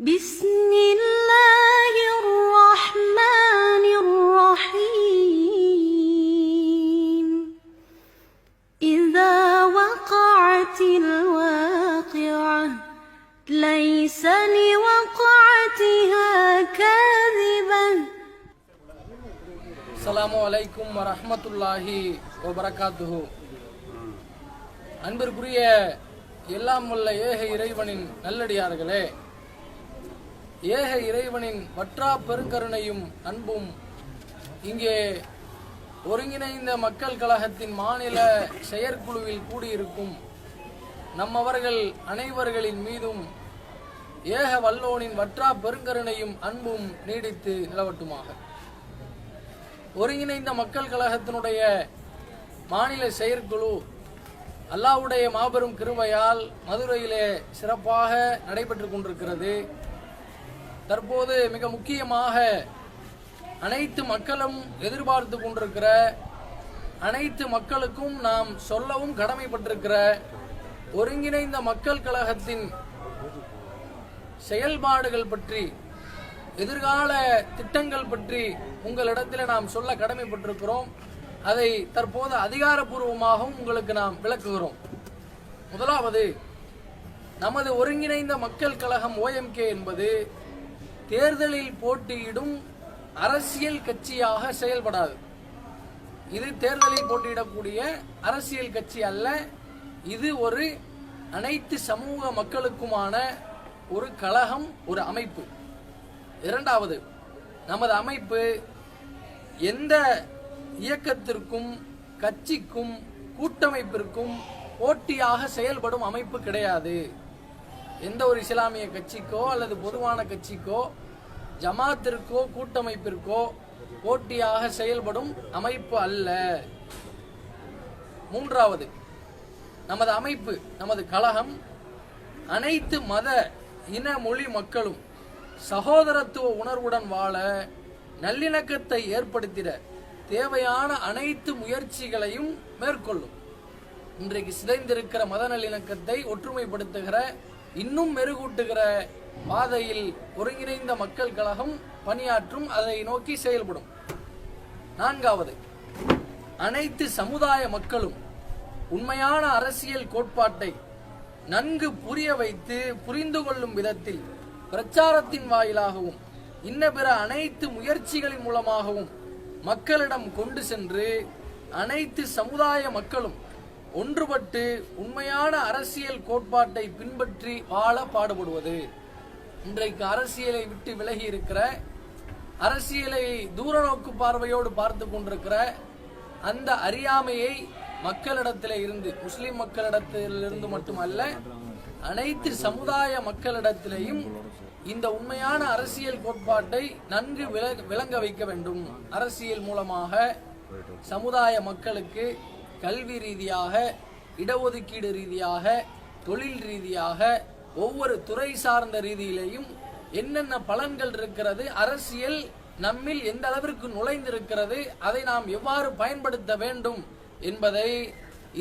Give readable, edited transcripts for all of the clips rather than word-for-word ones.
بسم الله الرحمن الرحيم إذا وقعت الواقعة ليس لوقعتها كاذبة. السلام عليكم ورحمة الله وبركاته. அன்பிற்குரிய எல்லாம் உள்ள ஏக இறைவனின் நல்லடியார்களே, ஏக இறைவனின் வற்றா பெருங்கருணையும் அன்பும் இங்கே ஒருங்கிணைந்த மக்கள் கழகத்தின் மாநில செயற்குழுவில் கூடியிருக்கும் நம்மவர்கள் அனைவர்களின் மீதும் ஏக வல்லோனின் வற்றா பெருங்கருணையும் அன்பும் நீடித்து நிலவட்டுமாக. ஒருங்கிணைந்த மக்கள் கழகத்தினுடைய மாநில செயற்குழு அல்லாஹ்வுடைய மாபெரும் கிருபையால் மதுரையிலே சிறப்பாக நடைபெற்று கொண்டிருக்கிறது. தற்போது மிக முக்கியமாக அனைத்து மக்களும் எதிர்பார்த்து கொண்டிருக்கிற, அனைத்து மக்களுக்கும் நாம் சொல்லவும் கடமைப்பட்டிருக்கிற ஒருங்கிணைந்த மக்கள் கழகத்தின் செயல்பாடுகள் பற்றி, எதிர்கால திட்டங்கள் பற்றி உங்களிடத்தில் நாம் சொல்ல கடமைப்பட்டிருக்கிறோம். அதை தற்போது அதிகாரப்பூர்வமாகவும் உங்களுக்கு நாம் விளக்குகிறோம். முதலாவது, நமது ஒருங்கிணைந்த மக்கள் கழகம் OMK என்பது தேர்தலில் போட்டியிடும் அரசியல் கட்சியாக செயல்படாது. இது தேர்தலில் போட்டியிடக்கூடிய அரசியல் கட்சி அல்ல. இது ஒரு அனைத்து சமூக மக்களுக்குமான ஒரு கழகம், ஒரு அமைப்பு. இரண்டாவது, நமது அமைப்பு எந்த இயக்கத்திற்கும் கட்சிக்கும் கூட்டமைப்பிற்கும் போட்டியாக செயல்படும் அமைப்பு கிடையாது. எந்த ஒரு இஸ்லாமிய கட்சிக்கோ அல்லது பொதுவான கட்சிக்கோ ஜமாத்திற்கோ கூட்டமைப்பிற்கோ போட்டியாக செயல்படும் அமைப்பு அல்ல. மூன்றாவது, நமது அமைப்பு, நமது கழகம் அனைத்து மத இன மொழி மக்களும் சகோதரத்துவ உணர்வுடன் வாழ, நல்லிணக்கத்தை ஏற்படுத்திட தேவையான அனைத்து முயற்சிகளையும் மேற்கொள்ளும். இன்றைக்கு சிதைந்திருக்கிற மத நல்லிணக்கத்தை ஒற்றுமைப்படுத்துகிற, இன்னும் மெருகூட்டுகிற பாதையில் ஒருங்கிணைந்த மக்கள் கழகம் பணியாற்றும், அதை நோக்கி செயல்படும். நான்காவது, அனைத்து சமுதாய மக்களும் உண்மையான அரசியல் கோட்பாட்டை நன்கு புரிய வைத்து புரிந்து கொள்ளும் விதத்தில் பிரச்சாரத்தின் வாயிலாகவும் இன்ன பிற அனைத்து முயற்சிகளின் மூலமாகவும் மக்களிடம் கொண்டு சென்று அனைத்து சமுதாய மக்களும் ஒன்றுபட்டு உண்மையான அரசியல் கோட்பாட்டை பின்பற்றி வாழ பாடுபடுவது. இன்றைக்கு அரசியலை விட்டு விலகி இருக்கிற, அரசியலை தூர நோக்கு பார்வையோடு பார்த்து கொண்டிருக்கிற அந்த அறியாமையை மக்களிடத்திலே இருந்து, முஸ்லிம் மக்களிடத்திலிருந்து மட்டுமல்ல அனைத்து சமுதாய மக்களிடத்திலேயும் இந்த உண்மையான அரசியல் கோட்பாட்டை நன்கு விளங்க வைக்க வேண்டும். அரசியல் மூலமாக சமுதாய மக்களுக்கு கல்வி ரீதியாக, இடஒதுக்கீடு ரீதியாக, தொழில் ரீதியாக, ஒவ்வொரு துறை சார்ந்த ரீதியிலேயும் என்னென்ன பலன்கள் இருக்கிறது, அரசியல் நம்மில் எந்த அளவிற்கு நுழைந்திருக்கிறது, அதை நாம் எவ்வாறு பயன்படுத்த வேண்டும் என்பதை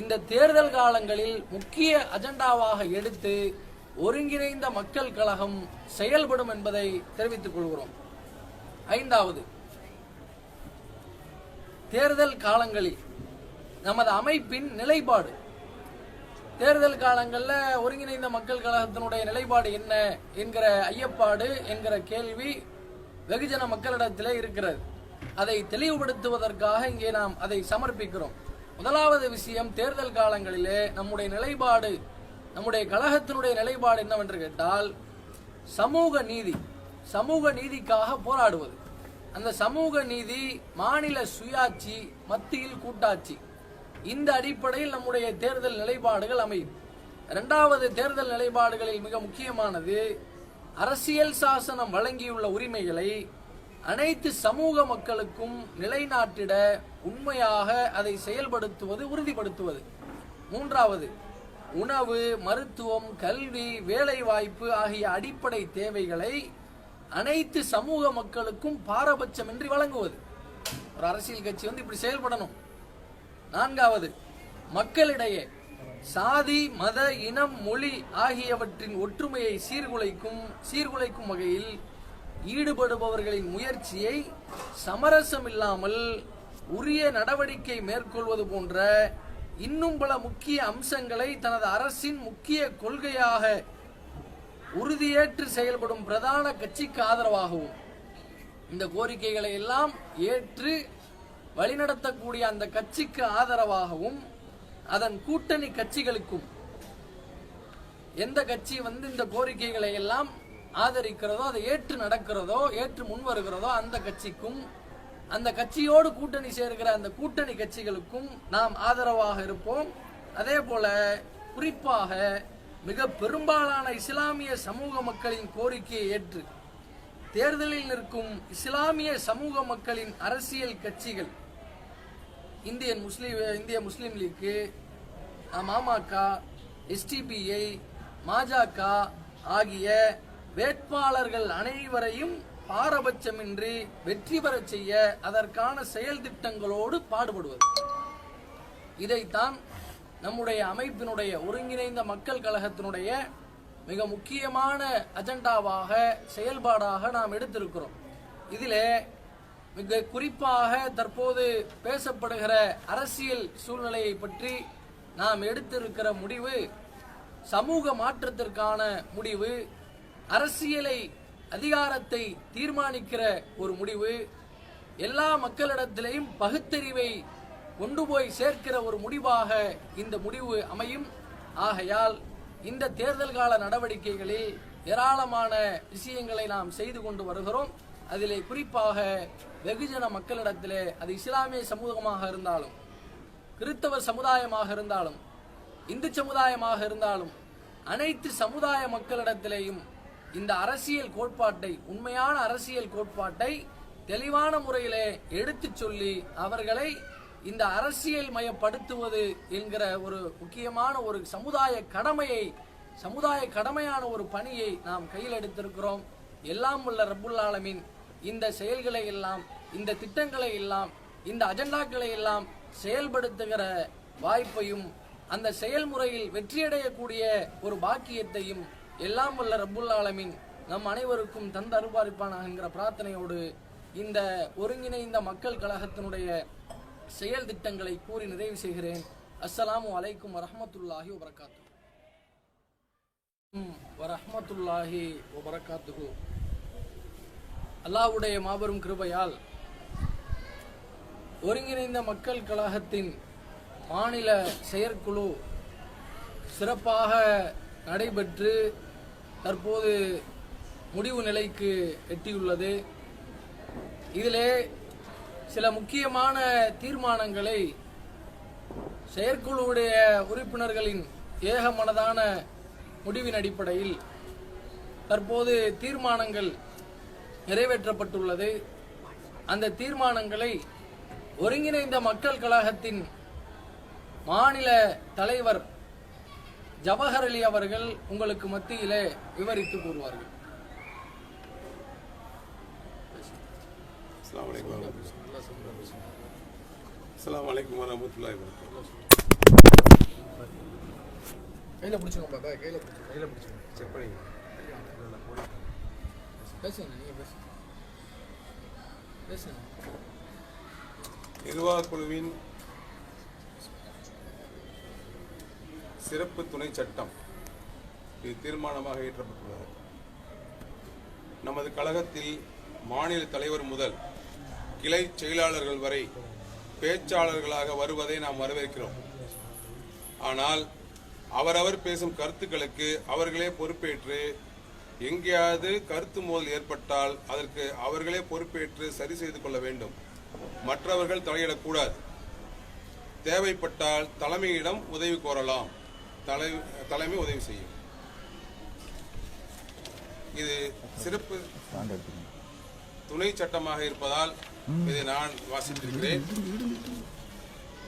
இந்த தேர்தல் காலங்களில் முக்கிய அஜெண்டாவாக எடுத்து ஒருங்கிணைந்த மக்கள் கழகம் செயல்படும் என்பதை தெரிவித்துக் கொள்கிறோம். ஐந்தாவது, தேர்தல் காலங்களில் நமது அமைப்பின் நிலைப்பாடு. தேர்தல் காலங்களில் ஒருங்கிணைந்த மக்கள் கழகத்தினுடைய நிலைப்பாடு என்ன என்கிற ஐயப்பாடு, என்கிற கேள்வி வெகுஜன மக்களிடத்திலே இருக்கிறது. அதை தெளிவுபடுத்துவதற்காக இங்கே நாம் அதை சமர்ப்பிக்கிறோம். முதலாவது விஷயம், தேர்தல் காலங்களிலே நம்முடைய நிலைப்பாடு, நம்முடைய கழகத்தினுடைய நிலைப்பாடு என்னவென்று கேட்டால், சமூக நீதி, சமூக நீதிக்காக போராடுவது. அந்த சமூக நீதி, மாநில சுயாட்சி, மத்தியில் கூட்டாட்சி, இந்த அடிப்படையில் நம்முடைய தேர்தல் நிலைப்பாடுகள் அமையும். இரண்டாவது, தேர்தல் நிலைப்பாடுகளில் மிக முக்கியமானது, அரசியல் சாசனம் வழங்கியுள்ள உரிமைகளை அனைத்து சமூக மக்களுக்கும் நிலைநாட்டிட உண்மையாக அதை செயல்படுத்துவது, உறுதிப்படுத்துவது. மூன்றாவது, உணவு, மருத்துவம், கல்வி, வேலை வாய்ப்பு ஆகிய அடிப்படை தேவைகளை அனைத்து சமூக மக்களுக்கும் பாரபட்சமின்றி வழங்குவது. ஒரு அரசியல் கட்சி இப்படி செயல்படணும். நான்காவது, மக்களிடையே சாதி, மத, இனம், மொழி ஆகியவற்றின் ஒற்றுமையை சீர்குலைக்கும் வகையில் ஈடுபடுபவர்களின் முயற்சியை சமரசமில்லாமல் உரிய நடவடிக்கை மேற்கொள்வது போன்ற இன்னும் பல முக்கிய அம்சங்களை தனது அரசின் முக்கிய கொள்கையாக உறுதியேற்று செயல்படும் பிரதான கட்சிக்கு ஆதரவாகவும் இந்த கோரிக்கைகளை எல்லாம் ஏற்று வழிநடத்தக்கூடிய அந்த கட்சிக்கு ஆதரவாகவும் அதன் கூட்டணி கட்சிகளுக்கும், எந்த கட்சி இந்த கோரிக்கைகளை எல்லாம் ஆதரிக்கிறதோ, அதை ஏற்று நடக்கிறதோ, ஏற்று முன் வருகிறதோ அந்த கட்சிக்கும், அந்த கட்சியோடு கூட்டணி சேர்கிற அந்த கூட்டணி கட்சிகளுக்கும் நாம் ஆதரவாக இருப்போம். அதே போல குறிப்பாக மிக பெரும்பாலான இஸ்லாமிய சமூக மக்களின் கோரிக்கையை ஏற்று தேர்தலில் நிற்கும் இஸ்லாமிய சமூக மக்களின் அரசியல் கட்சிகள் இந்திய முஸ்லீம் லீக், அமமுக, எஸ்டிபிஐ, பாஜக ஆகிய வேட்பாளர்கள் அனைவரையும் பாரபட்சமின்றி வெற்றி பெறச் செய்ய அதற்கான செயல் திட்டங்களோடு பாடுபடுவது. இதைத்தான் நம்முடைய அமைப்பினுடைய ஒருங்கிணைந்த மக்கள் கழகத்தினுடைய மிக முக்கியமான அஜெண்டாவாக, செயல்பாடாக நாம் எடுத்திருக்கிறோம். இதிலே மிக குறிப்பாக தற்போது பேசப்படுகிற அரசியல் சூழ்நிலையை பற்றி நாம் எடுத்திருக்கிற முடிவு சமூக மாற்றத்திற்கான முடிவு, அரசியலை, அதிகாரத்தை தீர்மானிக்கிற ஒரு முடிவு, எல்லா மக்களிடத்திலேயும் பகுத்தறிவை கொண்டு போய் சேர்க்கிற ஒரு முடிவாக இந்த முடிவு அமையும். ஆகையால் இந்த தேர்தல் கால நடவடிக்கைகளில் ஏராளமான விஷயங்களை நாம் செய்து கொண்டு வருகிறோம். அதிலே குறிப்பாக வெகுஜன மக்களிடத்திலே, அது இஸ்லாமிய சமூகமாக இருந்தாலும், கிறிஸ்தவ சமுதாயமாக இருந்தாலும், இந்து சமுதாயமாக இருந்தாலும், அனைத்து சமுதாய மக்களிடத்திலேயும் இந்த அரசியல் கோட்பாட்டை, உண்மையான அரசியல் கோட்பாட்டை தெளிவான முறையிலே எடுத்து சொல்லி அவர்களை இந்த அரசியல் மயப்படுத்துவது என்கிற ஒரு முக்கியமான ஒரு சமுதாய கடமையான ஒரு பணியை நாம் கையில் எடுத்திருக்கிறோம். எல்லாம் உள்ள ரப்புல் ஆலமீன் இந்த செயல்களை எல்லாம், இந்த திட்டங்களை எல்லாம், இந்த அஜெண்டாக்களை எல்லாம் செயல்படுத்துகிற வாய்ப்பையும், அந்த செயல்முறையில் வெற்றியடையக்கூடிய ஒரு பாக்கியத்தையும் எல்லாம் உள்ள ரப்புல் ஆலமீன் நம் அனைவருக்கும் தந்து அருள்பாலிப்பானாக என்கிற பிரார்த்தனையோடு இந்த ஒருங்கிணைந்த மக்கள் கழகத்தினுடைய செயல் திட்டங்களை கூறி நிறைவு செய்கிறேன். அஸ்ஸலாமு அலைக்கும் வரஹ்மத்துல்லாஹி வபரகாத்துஹு. அல்லாஹ்வுடைய மாபெரும் கிருபையால் ஒருங்கிணைந்த மக்கள் கழகத்தின் மாநில செயற்குழு சிறப்பாக நடைபெற்று தற்போது முடிவு நிலைக்கு எட்டியுள்ளது. இதிலே சில முக்கியமான தீர்மானங்களை செயற்குழுவுடைய உறுப்பினர்களின் ஏகமனதான முடிவின் அடிப்படையில் தற்போது தீர்மானங்கள் நிறைவேற்றப்பட்டுள்ளது. அந்த தீர்மானங்களை ஒருங்கிணைந்த மக்கள் கழகத்தின் மாநில தலைவர் ஜவஹர் அலி அவர்கள் உங்களுக்கு மத்தியிலே விவரித்து கூறுவார்கள். அஸ்ஸலாமு அலைக்கும் வரஹ்மத்துல்லாஹி வபரகாத்துஹு. கையில பிடிச்சுக்கோங்க பாப்பா, கையில பிடிச்சுக்கோங்க. செக் பண்ணி பேசுங்க, நீங்க பேசுங்க. நிர்வாக குழுவின் சிறப்பு துணை சட்டம் இது தீர்மானமாக இயற்றப்பட்டுள்ளது. நமது கழகத்தில் மாநில தலைவர் முதல் கிளை செயலாளர்கள் வரை பேச்சாளர்களாக வருவதை நாம் வரவேற்கிறோம். ஆனால் அவரவர் பேசும் கருத்துக்களுக்கு அவர்களே பொறுப்பேற்று, எங்கேயாவது கருத்து மோதல் ஏற்பட்டால் அதற்கு அவர்களே பொறுப்பேற்று சரி செய்து கொள்ள வேண்டும். மற்றவர்கள் தலையிடக்கூடாது. தேவைப்பட்டால் தலைமையிடம் உதவி கோரலாம். தலைமை உதவி செய்யும். இது சிறப்பு துணை சட்டமாக இருப்பதால் இதை நான் வாசித்திருக்கிறேன்.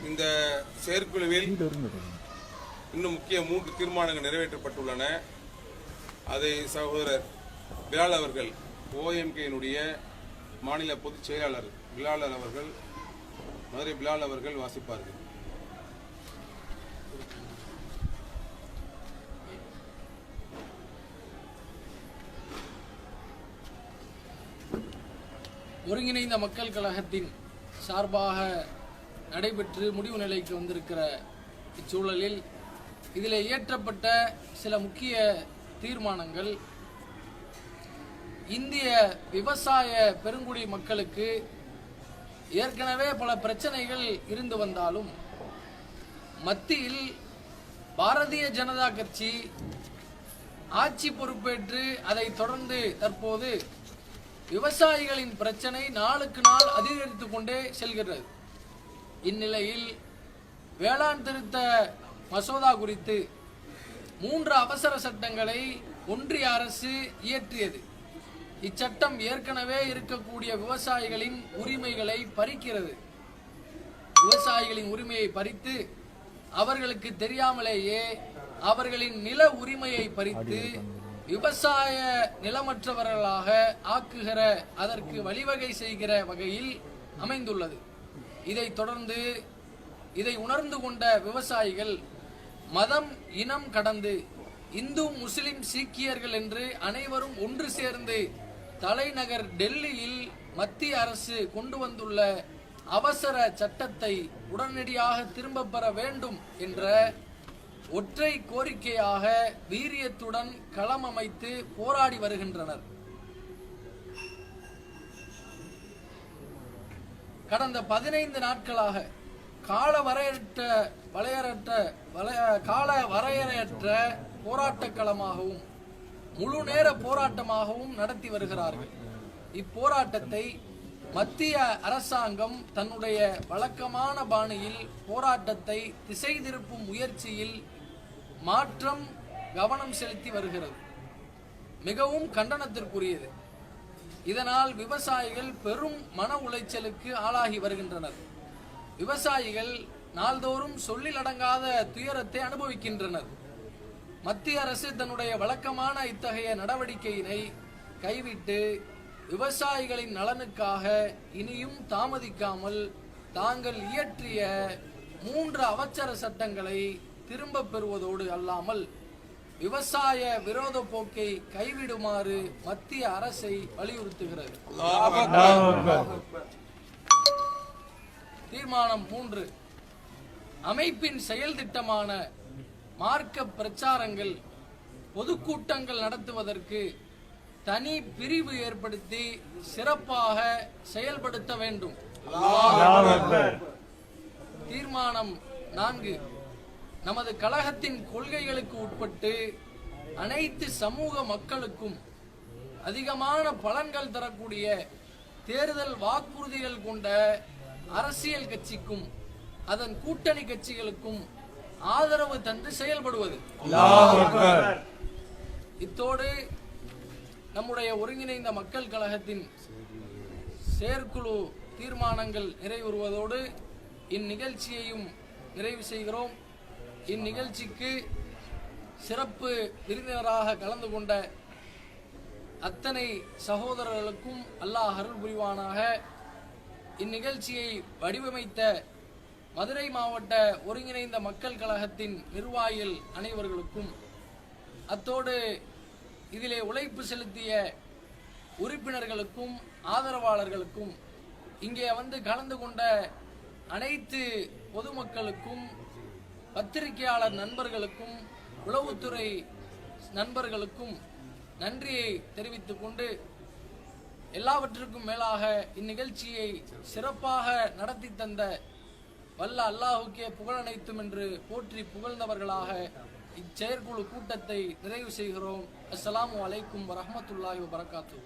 இந்த செயற்குழுவில் இன்னும் முக்கிய 3 தீர்மானங்கள் நிறைவேற்றப்பட்டுள்ளன. அதை சகோதரர் பிலால் அவர்கள், OMK-யினுடைய மாநில பொதுச் செயலாளர் மதுரை பிலால் அவர்கள் வாசிப்பார்கள். ஒருங்கிணைந்த மக்கள் கழகத்தின் சார்பாக நடைபெற்று முடிவு நிலைக்கு வந்திருக்கிற இச்சூழலில் இதில் இயற்றப்பட்ட சில முக்கிய தீர்மானங்கள் இந்திய விவசாய பெருங்குடி மக்களுக்கு ஏற்கனவே பல பிரச்சனைகள் இருந்து வந்தாலும் மத்தியில் பாரதிய ஜனதா கட்சி ஆட்சி பொறுப்பேற்று அதை தொடர்ந்து தற்போது விவசாயிகளின் பிரச்சனை நாளுக்கு நாள் அதிகரித்து கொண்டே செல்கிறது. இந்நிலையில் வேளாண் திருத்த மசோதா குறித்து 3 அவசர சட்டங்களை ஒன்றிய அரசு இயற்றியது. இச்சட்டம் ஏற்கனவே இருக்கக்கூடிய விவசாயிகளின் உரிமைகளை பறிக்கிறது. விவசாயிகளின் உரிமையை பறித்து அவர்களுக்கு தெரியாமலேயே அவர்களின் நில உரிமையை பறித்து விவசாய நிலமற்றவர்களாக ஆக்குகிற அதற்கு வழிவகை செய்கிற வகையில் அமைந்துள்ளது. இதை தொடர்ந்து இதை உணர்ந்து கொண்ட விவசாயிகள் மதம் இனம் கடந்து இந்து முஸ்லிம் சீக்கியர்கள் என்று அனைவரும் ஒன்று சேர்ந்து தலைநகர் டெல்லியில் மத்திய அரசு கொண்டு வந்துள்ள அவசர சட்டத்தை உடனடியாக திரும்ப பெற வேண்டும் என்ற ஒற்றை கோரிக்கையாக வீரியத்துடன் களம் அமைத்து போராடி வருகின்றனர். கடந்த 15 நாட்களாக கால வரையறையற்ற போராட்ட களமாகவும் முழு நேர போராட்டமாகவும் நடத்தி வருகிறார்கள். இப்போராட்டத்தை மத்திய அரசாங்கம் தன்னுடைய வழக்கமான பாணியில் போராட்டத்தை திசை திருப்பும் முயற்சியில் மாற்றம் கவனம் செலுத்தி வருகிறது. மிகவும் கண்டனத்திற்குரியது. இதனால் விவசாயிகள் பெரும் மன உளைச்சலுக்கு ஆளாகி வருகின்றனர். விவசாயிகள் நாள்தோறும் சொல்லிலடங்காத துயரத்தை அனுபவிக்கின்றனர். மத்திய அரசு தன்னுடைய வழக்கமான இத்தகைய நடவடிக்கையினை கைவிட்டு விவசாயிகளின் நலனுக்காக இனியும் தாமதிக்காமல் தாங்கள் இயற்றிய 3 அவசர சட்டங்களை திரும்ப பெறுவதோடு அல்லாமல் விவசாய விரோத போக்கை கைவிடுமாறு மத்திய அரசை வலியுறுத்துகிறது. தீர்மானம் 3. அமைப்பின் செயல் திட்டமான மார்க்க பிரச்சாரங்கள் பொதுக்கூட்டங்கள் நடத்துவதற்கு தனி பிரிவு ஏற்படுத்தி சிறப்பாக செயல்படுத்த வேண்டும். தீர்மானம் 4. நமது கழகத்தின் கொள்கைகளுக்கு உட்பட்டு அனைத்து சமூக மக்களுக்கும் அதிகமான பலன்கள் தரக்கூடிய தேர்தல் வாக்குறுதிகள் கொண்ட அரசியல் கட்சிக்கும் அதன் கூட்டணி கட்சிகளுக்கும் ஆதரவு தந்து செயல்படுவது. இத்தோடு நம்முடைய ஒருங்கிணைந்த மக்கள் கழகத்தின் செயற்குழு தீர்மானங்கள் நிறைவேறுவதோடு இந்நிகழ்ச்சியையும் நிறைவு செய்கிறோம். இந்நிகழ்ச்சிக்கு சிறப்பு விருந்தினராக கலந்து கொண்ட அத்தனை சகோதரர்களுக்கும் அல்லாஹ் அருள் புரிவானாக. இந்நிகழ்ச்சியை வடிவமைத்த மதுரை மாவட்ட ஒருங்கிணைந்த மக்கள் கழகத்தின் நிர்வாகிகள் அனைவர்களுக்கும், அத்தோடு இதிலே உழைப்பு செலுத்திய உறுப்பினர்களுக்கும் ஆதரவாளர்களுக்கும், இங்கே வந்து கலந்து கொண்ட அனைத்து பொதுமக்களுக்கும், பத்திரிகையாளர் நண்பர்களுக்கும், உளவுத்துறை நண்பர்களுக்கும் நன்றியை தெரிவித்துக் கொண்டு, எல்லாவற்றுக்கும் மேலாக இந்நிகழ்ச்சியை சிறப்பாக நடத்தி தந்த வல்ல அல்லாஹுக்கே புகழனைத்தும் என்று போற்றி புகழ்ந்தவர்களாக இச்செயற்குழு கூட்டத்தை நிறைவு செய்கிறோம். அஸ்ஸலாமு அலைக்கும் வரஹ்மத்துல்லாஹி வபரகாத்துஹு.